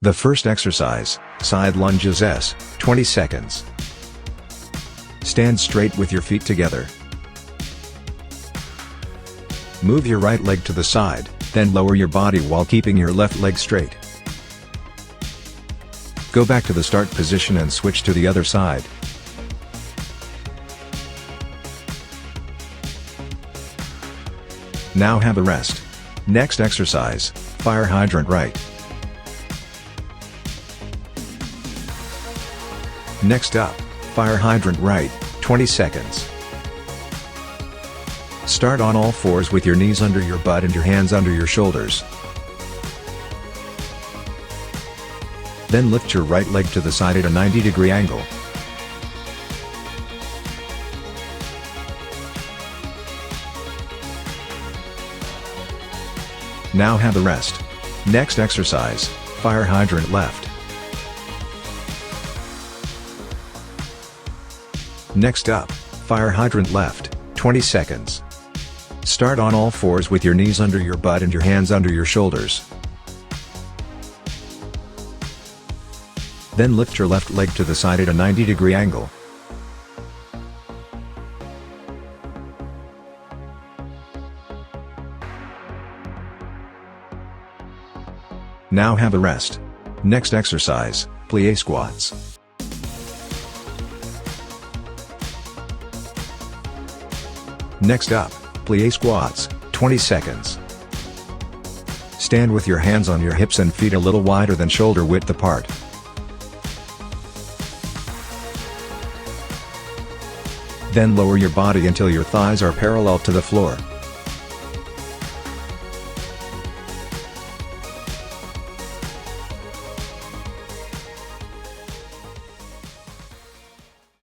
The first exercise, side lunges S, 20 seconds. Stand straight with your feet together. Move your right leg to the side, then lower your body while keeping your left leg straight. Go back to the start position and switch to the other side. Now have a rest. Next exercise, fire hydrant right. Next up, fire hydrant right, 20 seconds. Start on all fours with your knees under your butt and your hands under your shoulders. Then lift your right leg to the side at a 90-degree angle. Now have a rest. Next exercise, fire hydrant left. Next up, fire hydrant left, 20 seconds. Start on all fours with your knees under your butt and your hands under your shoulders. Then lift your left leg to the side at a 90-degree angle. Now have a rest. Next exercise, plie squats. Next up, plie squats, 20 seconds. Stand with your hands on your hips and feet a little wider than shoulder width apart. Then lower your body until your thighs are parallel to the floor.